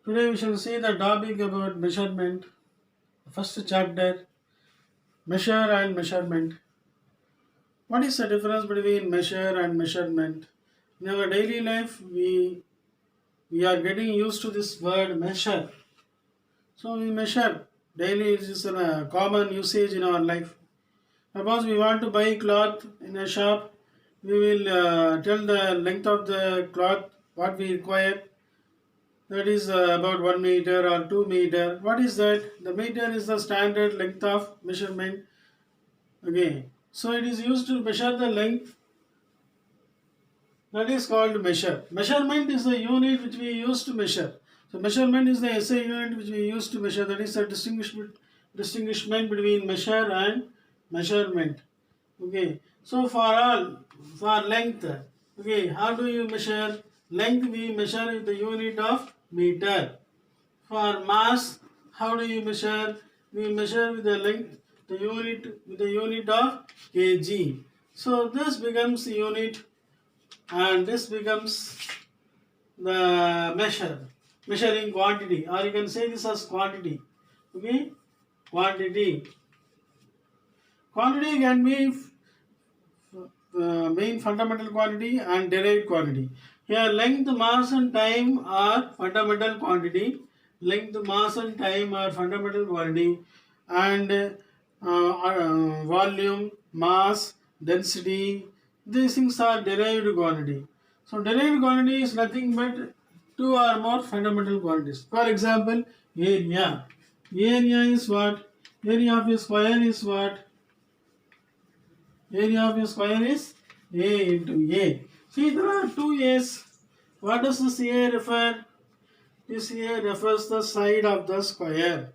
Today we shall see the topic about measurement. First chapter, measure and measurement. What is the difference between measure and measurement? In our daily life, we are getting used to this word measure. So we measure daily. It is a common usage in our life. Suppose we want to buy cloth in a shop, we will tell the length of the cloth what we require. That is about 1 meter or 2 meter. What is that? The meter is the standard length of measurement. Okay. So it is used to measure the length. That is called measure. Measurement is the unit which we use to measure. So measurement is the SI unit which we use to measure. That is the distinguishment between measure and measurement. Okay. So for length. Okay. How do you measure? Length we measure with the unit of meter. For mass, how do you measure? We measure with the length, the unit of kg. So this becomes the unit, and this becomes the measuring quantity, or you can say this as quantity. Okay, quantity. Quantity can be main fundamental quantity and derived quantity. Here length, mass and time are fundamental quantity. Length, mass and time are fundamental quantity, and volume, mass, density, these things are derived quantity. So derived quantity is nothing but two or more fundamental quantities. For example, area. Area is what? Area of a square is what? Area of a square is A into A. See, there are two A's. What does this A refer? This A refers the side of the square.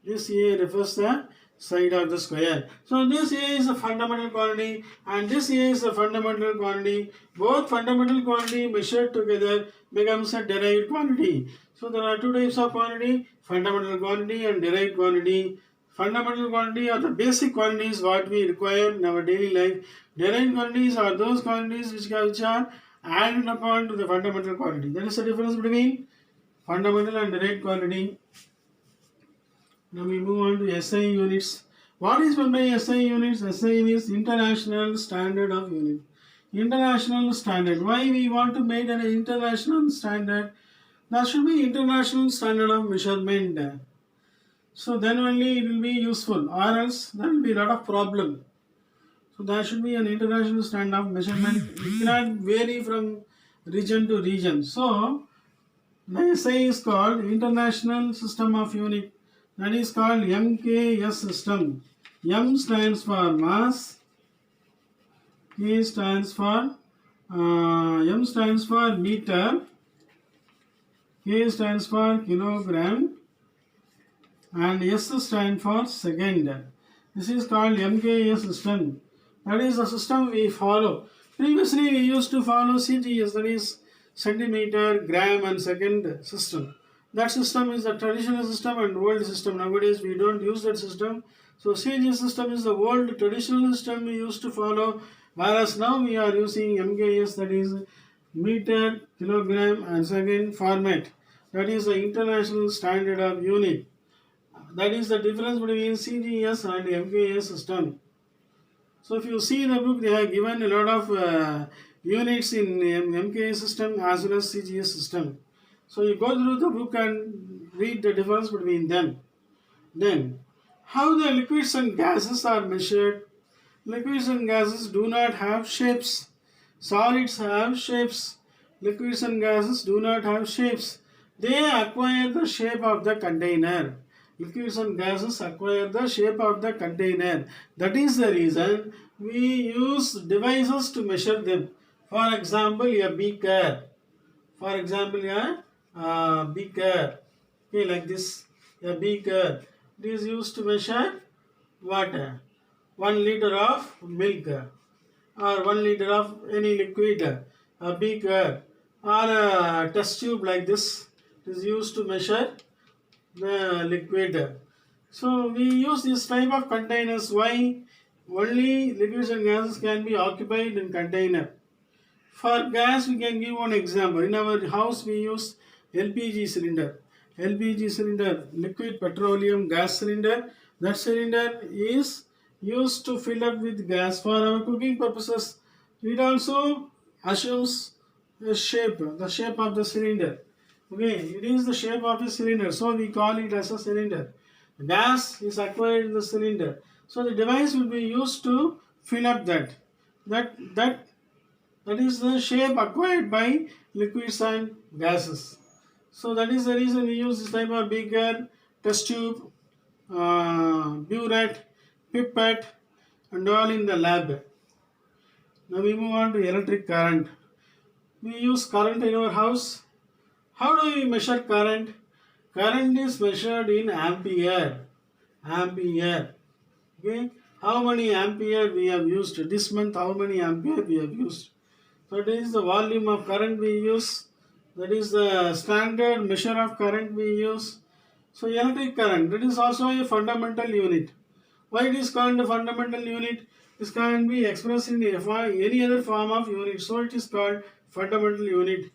This A refers the side of the square. So this A is a fundamental quantity and this A is a fundamental quantity. Both fundamental quantity measured together becomes a derived quantity. So there are two types of quantity, fundamental quantity and derived quantity. Fundamental quantity are the basic quantities what we require in our daily life. Derived quantities are those quantities which are added upon to the fundamental quantity. That is the difference between fundamental and derived quantity. Now we move on to SI units. What is meant by SI units? SI means International Standard of Unit. International Standard. Why we want to make an international standard? There should be international standard of measurement. So then only it will be useful, or else there will be a lot of problem. So there should be an international standard of measurement. It cannot vary from region to region. So the SI is called International System of Unit. That is called MKS system. M stands for mass. K stands for M stands for meter. K stands for kilogram. And S stands for second. This is called MKS system. That is the system we follow. Previously we used to follow CGS, that is centimeter, gram and second system. That system is the traditional system and old system. Nowadays we don't use that system. So CGS system is the old traditional system we used to follow, whereas now we are using MKS, that is meter, kilogram and second format. That is the international standard of unit. That is the difference between CGS and MKS system. So if you see the book, they have given a lot of units in MKS system as well as CGS system. So you go through the book and read the difference between them. Then, how the liquids and gases are measured? Liquids and gases do not have shapes. Solids have shapes. Liquids and gases do not have shapes. They acquire the shape of the container. Liquids and gases acquire the shape of the container. That is the reason we use devices to measure them. For example, a beaker. For example, a beaker. Okay, like this. A beaker. It is used to measure water. 1 liter of milk or 1 liter of any liquid. A beaker or a test tube like this. It is used to measure the liquid. So we use this type of containers. Why? Only liquids and gases can be occupied in container. For gas, we can give one example. In our house, we use LPG cylinder. LPG cylinder, liquid petroleum gas cylinder. That cylinder is used to fill up with gas for our cooking purposes. It also assumes the shape of the cylinder. Okay, it is the shape of the cylinder, so we call it as a cylinder. Gas is acquired in the cylinder, so the device will be used to fill up that. That that that is the shape acquired by liquids and gases. So that is the reason we use this type of beaker, test tube, burette, pipette, and all in the lab. Now we move on to electric current. We use current in our house. How do we measure current? Current is measured in ampere. Ampere. Okay. How many ampere we have used this month? How many ampere we have used? So that is the volume of current we use. That is the standard measure of current we use. So electric current, that is also a fundamental unit. Why it is called a fundamental unit? This can be expressed in any other form of unit. So it is called fundamental unit.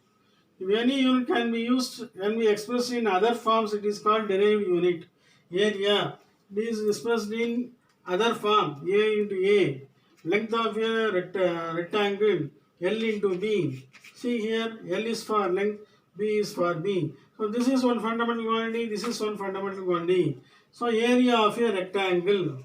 If any unit can be used, can be expressed in other forms, it is called derived unit. Area, it is expressed in other form, A into A. Length of a rectangle, L into B. See here, L is for length, B is for B. So this is one fundamental quantity, this is one fundamental quantity. So area of a rectangle.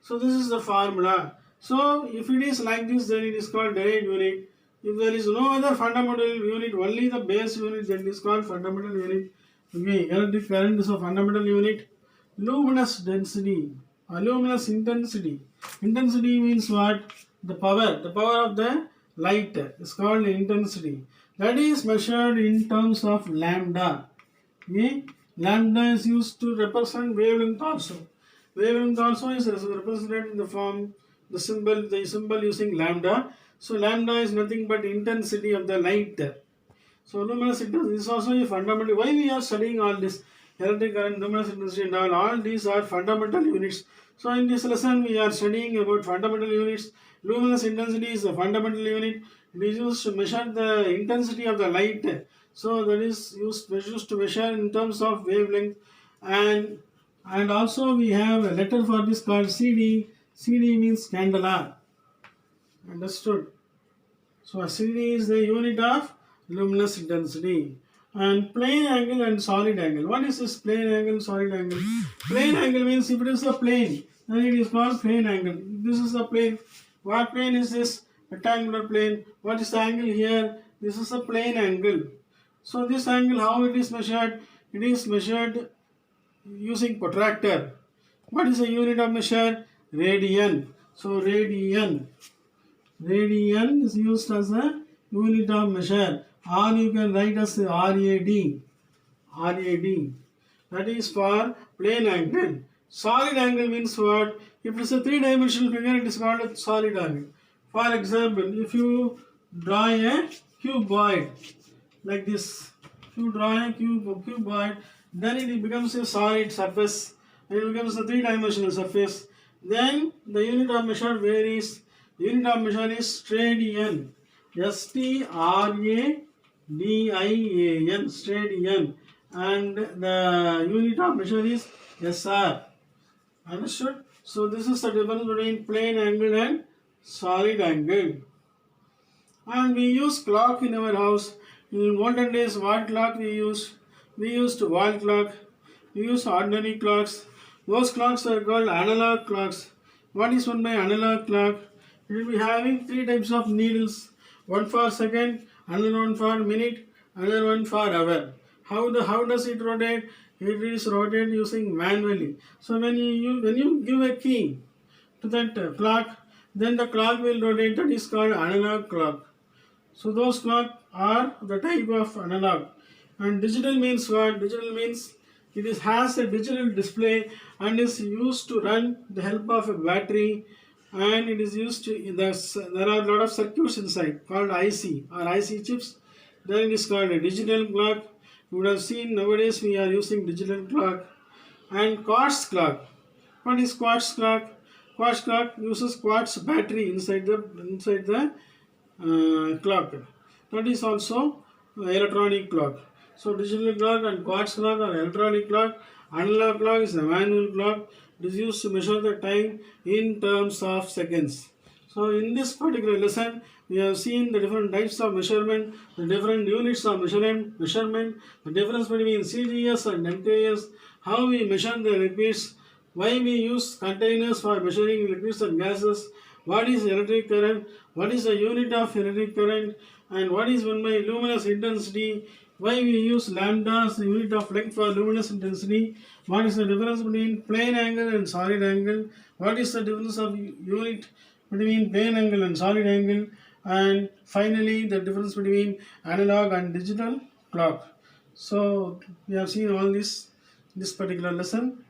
So this is the formula. So if it is like this, then it is called derived unit. If there is no other fundamental unit, only the base unit, then it is called fundamental unit. Okay, electric current is a fundamental unit. Luminous density, luminous intensity. Intensity means what? The power of the light is called intensity. That is measured in terms of lambda. Okay? Lambda is used to represent wavelength also. Wavelength also is represented in the form, the symbol using lambda. So lambda is nothing but intensity of the light. So luminous intensity is also a fundamental. Why we are studying all this? Electric current, luminous intensity and all these are fundamental units. So in this lesson we are studying about fundamental units. Luminous intensity is a fundamental unit. It is used to measure the intensity of the light. So that is used to measure in terms of wavelength, and also we have a letter for this called CD. CD means candela. Understood? So a CD is the unit of luminous intensity. And plane angle and solid angle. What is this plane angle, solid angle? Plane angle means if it is a plane, then it is called plane angle. This is a plane. What plane is this? Rectangular plane. What is the angle here? This is a plane angle. So this angle, how it is measured? It is measured using protractor. What is the unit of measure? Radian. So radian is used as a unit of measure, or you can write as RAD. That is for plane angle. Solid angle means what? If it is a three-dimensional figure, it is called a solid angle. For example, if you draw a cuboid like this, if you draw a cuboid, then it becomes a solid surface. It becomes a three-dimensional surface. Then the unit of measure varies. The unit of measure is stradian. STRADIAN, stradian. And the unit of measure is SR. Understood? So this is the difference between plane angle and solid angle. And we use clock in our house. In olden days, what clock we used? We used wall clock. We use ordinary clocks. Those clocks are called analog clocks. What is one by analog clock? It will be having three types of needles. One for second, another one for minute, another one for hour. How does it rotate? It is rotated using manually. So when you give a key to that clock, then the clock will rotate. That is called analog clock. So those clocks are the type of analog. And digital means what? Digital means it has a digital display and is used to run the help of a battery, and it is used to, there are a lot of circuits inside called IC or IC chips. Then it is called a digital clock. You would have seen nowadays we are using digital clock. And quartz clock. What is quartz clock? Quartz clock uses quartz battery inside the clock. That is also electronic clock. So digital clock and quartz clock are electronic clock. Analog clock is a manual clock. It is used to measure the time in terms of seconds. So in this particular lesson, we have seen the different types of measurement, the different units of measurement, the difference between CGS and MKS, how we measure the liquids, why we use containers for measuring liquids and gases, what is electric current, what is the unit of electric current, and what is meant by luminous intensity, why we use lambda as the unit of length for luminous intensity, what is the difference between plane angle and solid angle, what is the difference of unit between plane angle and solid angle, and finally the difference between analog and digital clock. So we have seen all this particular lesson.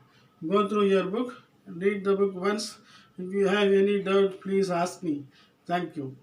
Go through your book, read the book once. If you have any doubt, please ask me. Thank you.